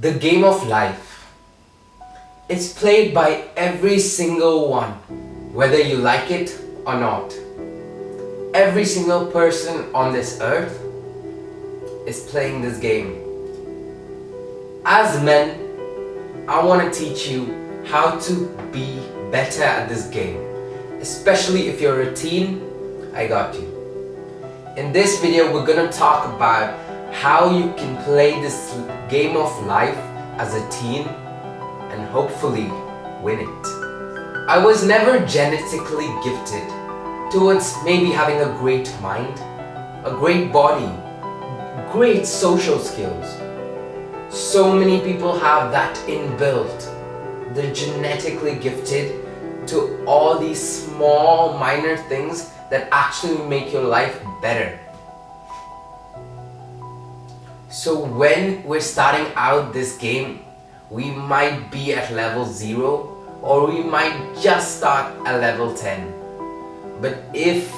The game of life. It's played by every single one, whether you like it or not. Every single person on this earth is playing this game. As men, I want to teach you how to be better at this game. Especially if you're a teen, I got you. In this video, we're gonna talk about how you can play this game of life as a teen and hopefully win it. I was never genetically gifted towards maybe having a great mind, a great body, great social skills. So many people have that inbuilt. They're genetically gifted to all these small minor things that actually make your life better. So when we're starting out this game, we might be at level 0 or we might just start at level 10. But if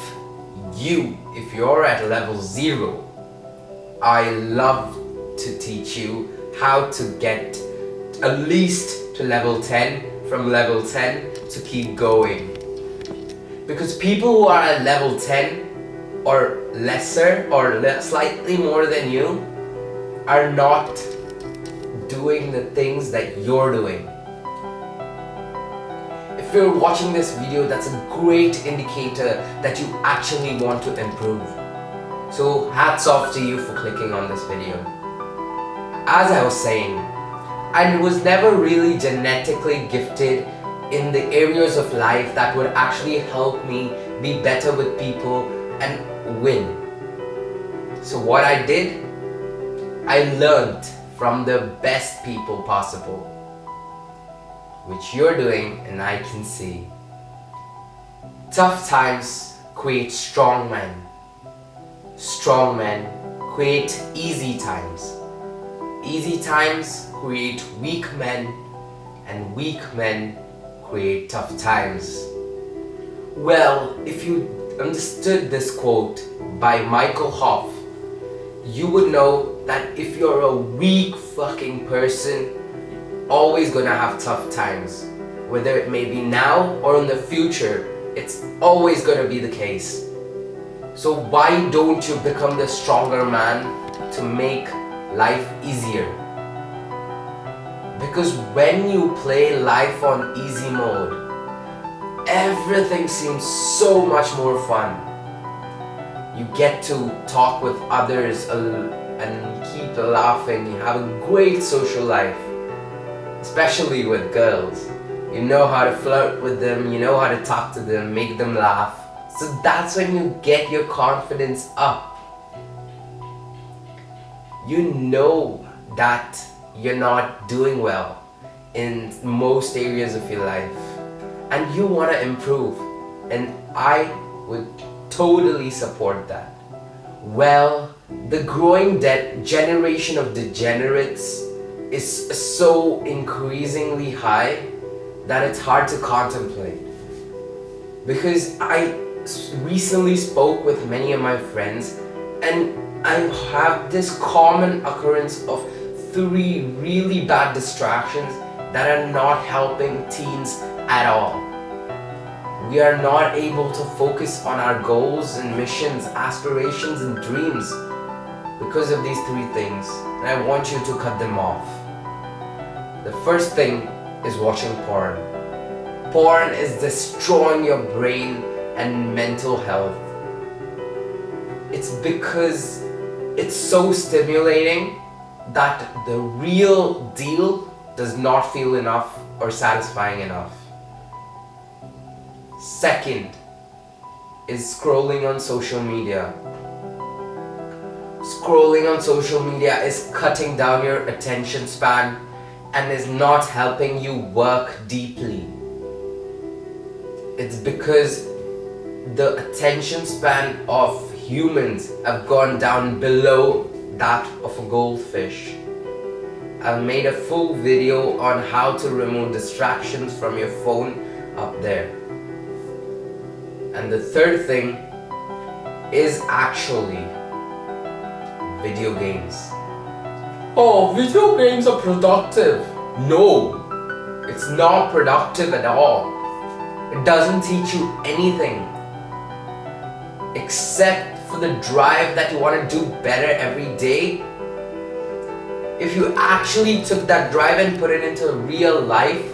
you're at level 0, I love to teach you how to get at least to level 10, from level 10 to keep going. Because people who are at level 10 or lesser or slightly more than you are not doing the things that you're doing. If you're watching this video, that's a great indicator that you actually want to improve. So hats off to you for clicking on this video. As I was saying, I was never really genetically gifted in the areas of life that would actually help me be better with people and win. So what I did, I learned from the best people possible, which you're doing and I can see. Tough times create strong men. Strong men create easy times. Easy times create weak men, and weak men create tough times. Well, if you understood this quote by Michael Hoff, you would know that if you're a weak fucking person, always gonna have tough times. Whether it may be now or in the future, it's always gonna be the case. So why don't you become the stronger man to make life easier? Because when you play life on easy mode, everything seems so much more fun. You get to talk with others and keep laughing. You have a great social life, especially with girls. You know how to flirt with them, you know how to talk to them, make them laugh. So that's when you get your confidence up. You know that you're not doing well in most areas of your life and you want to improve, and I would totally support that. Well, the growing generation of degenerates is so increasingly high that it's hard to contemplate. Because I recently spoke with many of my friends and I have this common occurrence of 3 really bad distractions that are not helping teens at all. We are not able to focus on our goals and missions, aspirations and dreams because of these 3 things, and I want you to cut them off. The first thing is watching porn. Porn is destroying your brain and mental health. It's because it's so stimulating that the real deal does not feel enough or satisfying enough. Second is scrolling on social media. Scrolling on social media is cutting down your attention span and is not helping you work deeply. It's because the attention span of humans have gone down below that of a goldfish. I've made a full video on how to remove distractions from your phone up there. And the third thing is actually video games. Oh, video games are productive. No, it's not productive at all. It doesn't teach you anything except for the drive that you want to do better every day. If you actually took that drive and put it into real life,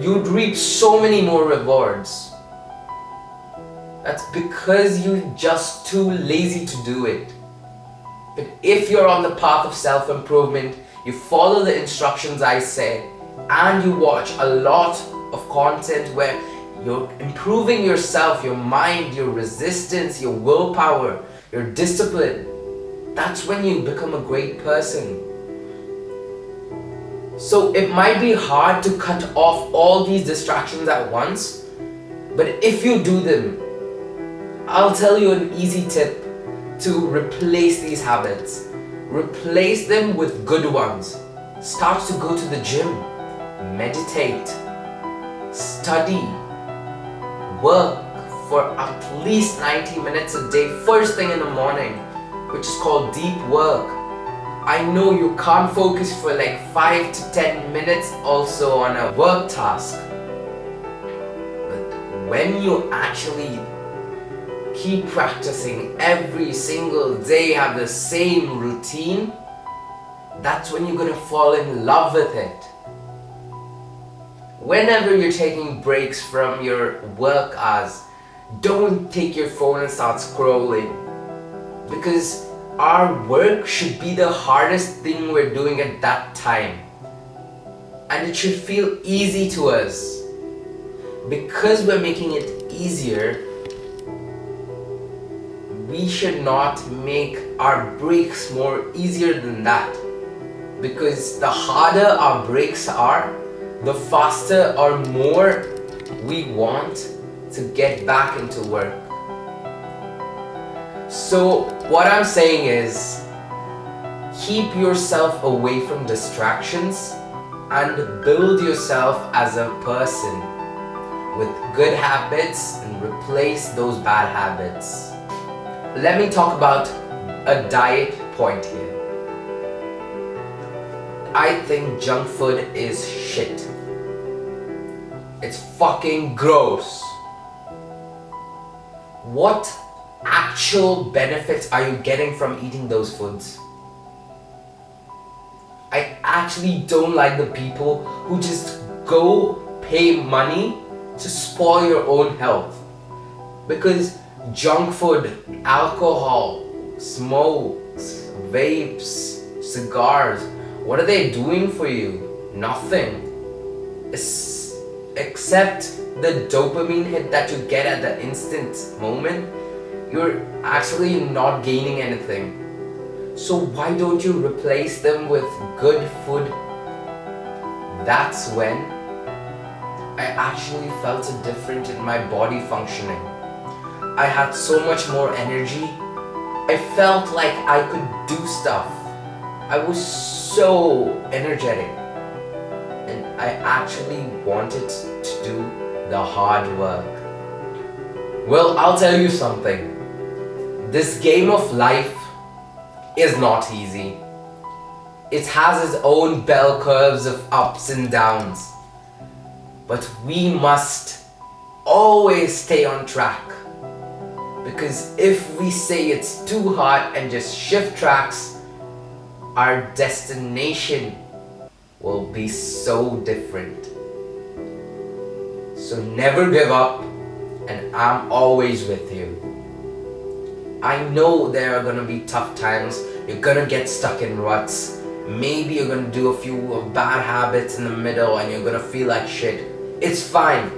you'd reap so many more rewards. That's because you're just too lazy to do it. But if you're on the path of self-improvement, you follow the instructions I say, and you watch a lot of content where you're improving yourself, your mind, your resistance, your willpower, your discipline, that's when you become a great person. So it might be hard to cut off all these distractions at once, but if you do them, I'll tell you an easy tip to replace these habits. Replace them with good ones. Start to go to the gym, meditate, study, work for at least 90 minutes a day first thing in the morning, which is called deep work. I know you can't focus for like 5 to 10 minutes also on a work task, but when you actually keep practicing every single day, have the same routine, that's when you're gonna fall in love with it. Whenever you're taking breaks from your work hours, don't take your phone and start scrolling, because our work should be the hardest thing we're doing at that time, and it should feel easy to us. Because we're making it easier, we should not make our breaks more easier than that, because the harder our breaks are, the faster or more we want to get back into work. So what I'm saying is, keep yourself away from distractions and build yourself as a person with good habits and replace those bad habits. Let me talk about a diet point here. I think junk food is shit. It's fucking gross. What actual benefits are you getting from eating those foods? I actually don't like the people who just go pay money to spoil your own health. Because junk food, alcohol, smokes, vapes, cigars, what are they doing for you? Nothing. Except the dopamine hit that you get at the instant moment, you're actually not gaining anything. So why don't you replace them with good food? That's when I actually felt a difference in my body functioning. I had so much more energy. I felt like I could do stuff. I was so energetic. And I actually wanted to do the hard work. Well, I'll tell you something. This game of life is not easy. It has its own bell curves of ups and downs. But we must always stay on track. Because if we say it's too hard and just shift tracks, our destination will be so different. So never give up, and I'm always with you. I know there are gonna be tough times, you're gonna get stuck in ruts, maybe you're gonna do a few bad habits in the middle and you're gonna feel like shit. It's fine.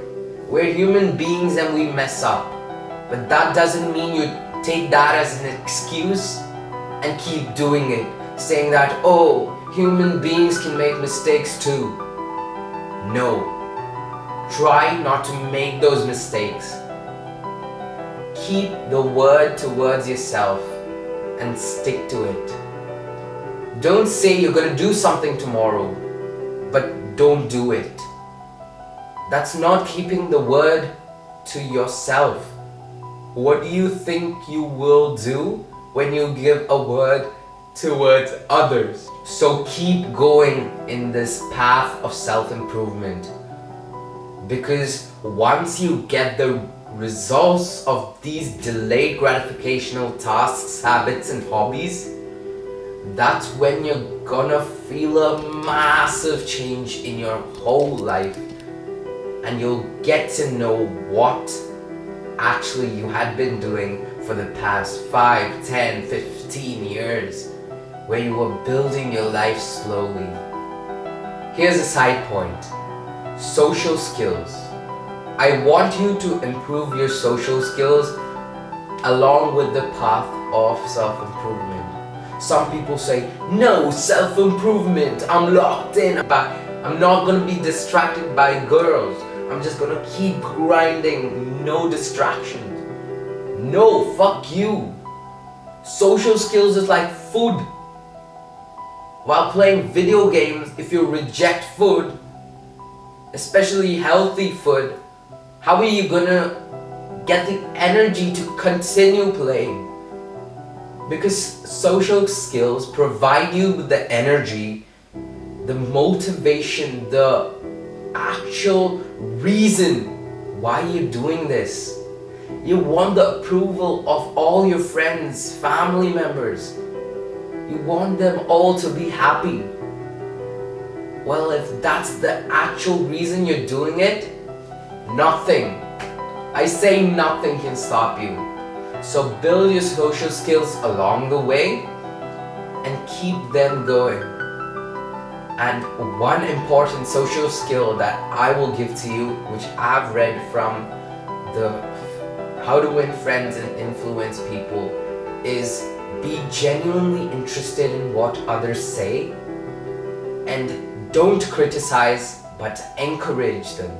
We're human beings and we mess up. But that doesn't mean you take that as an excuse and keep doing it, saying that, oh, human beings can make mistakes too. No. Try not to make those mistakes. Keep the word towards yourself and stick to it. Don't say you're going to do something tomorrow, but don't do it. That's not keeping the word to yourself. What do you think you will do when you give a word towards others. So keep going in this path of self-improvement, because once you get the results of these delayed gratificational tasks, habits and hobbies, that's when you're gonna feel a massive change in your whole life, and you'll get to know what actually you had been doing for the past 5, 10, 15 years, where you were building your life slowly. Here's a side point: social skills. I want you to improve your social skills along with the path of self-improvement. Some people say, no, self-improvement, I'm locked in, but I'm not gonna be distracted by girls. I'm just gonna keep grinding, no distractions. No, fuck you. Social skills is like food. While playing video games, if you reject food, especially healthy food, how are you gonna get the energy to continue playing? Because social skills provide you with the energy, the motivation, the actual reason why you're doing this. You want the approval of all your friends, family members. You want them all to be happy. Well, if that's the actual reason you're doing it, nothing, I say nothing can stop you. So build your social skills along the way and keep them going. And one important social skill that I will give to you, which I've read from the How to Win Friends and Influence People, is be genuinely interested in what others say and don't criticize, but encourage them.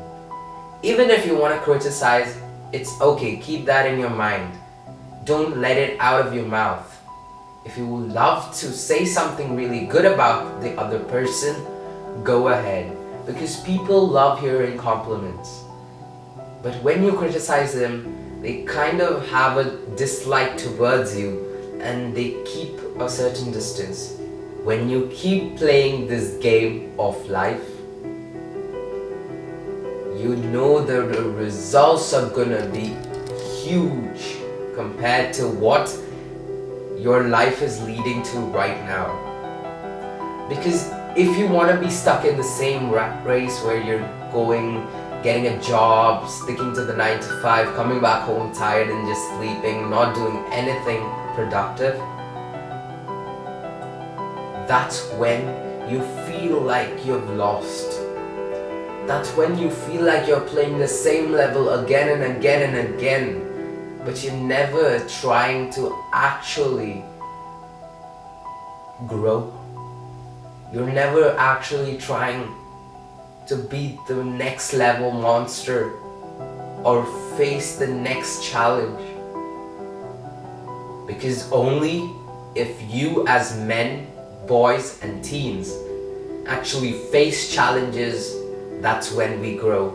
Even if you want to criticize, it's okay, keep that in your mind. Don't let it out of your mouth. If you would love to say something really good about the other person, go ahead, because people love hearing compliments. But when you criticize them, they kind of have a dislike towards you and they keep a certain distance. When you keep playing this game of life, you know that the results are gonna be huge compared to what your life is leading to right now. Because if you want to be stuck in the same rat race where you're going, getting a job, sticking to the 9 to 5, coming back home tired and just sleeping, not doing anything productive, that's when you feel like you've lost. That's when you feel like you're playing the same level again and again and again, but you're never trying to actually grow. You're never actually trying to beat the next level monster or face the next challenge. Because only if you as men, boys and teens actually face challenges, that's when we grow.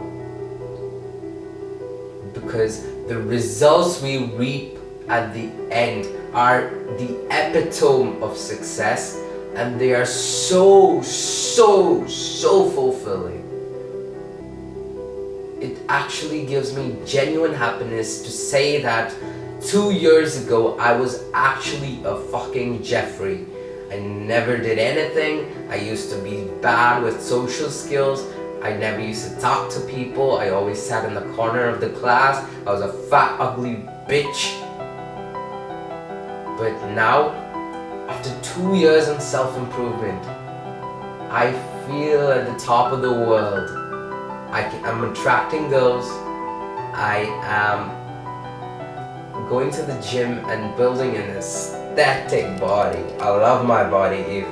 Because the results we reap at the end are the epitome of success, and they are so fulfilling. It actually gives me genuine happiness to say that 2 years ago I was actually a fucking Jeffrey. I never did anything. I used to be bad with social skills. I never used to talk to people. I always sat in the corner of the class. I was a fat, ugly bitch. But now, after 2 years in self-improvement, I feel at the top of the world. I'm attracting girls. I am going to the gym and building an aesthetic body. I love my body. If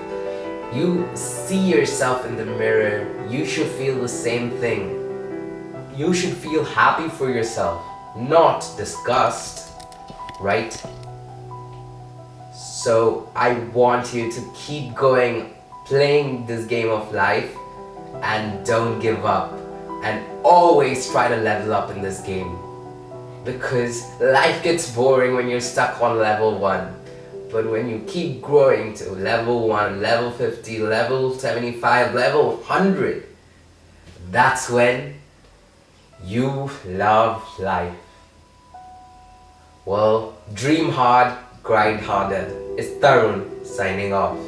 you see yourself in the mirror, you should feel the same thing. You should feel happy for yourself, not disgust, right? So I want you to keep going, playing this game of life, and don't give up, and always try to level up in this game. Because life gets boring when you're stuck on level 1. But when you keep growing to level 1, level 50, level 75, level 100, that's when you love life. Well, dream hard, grind harder. It's Tarun signing off.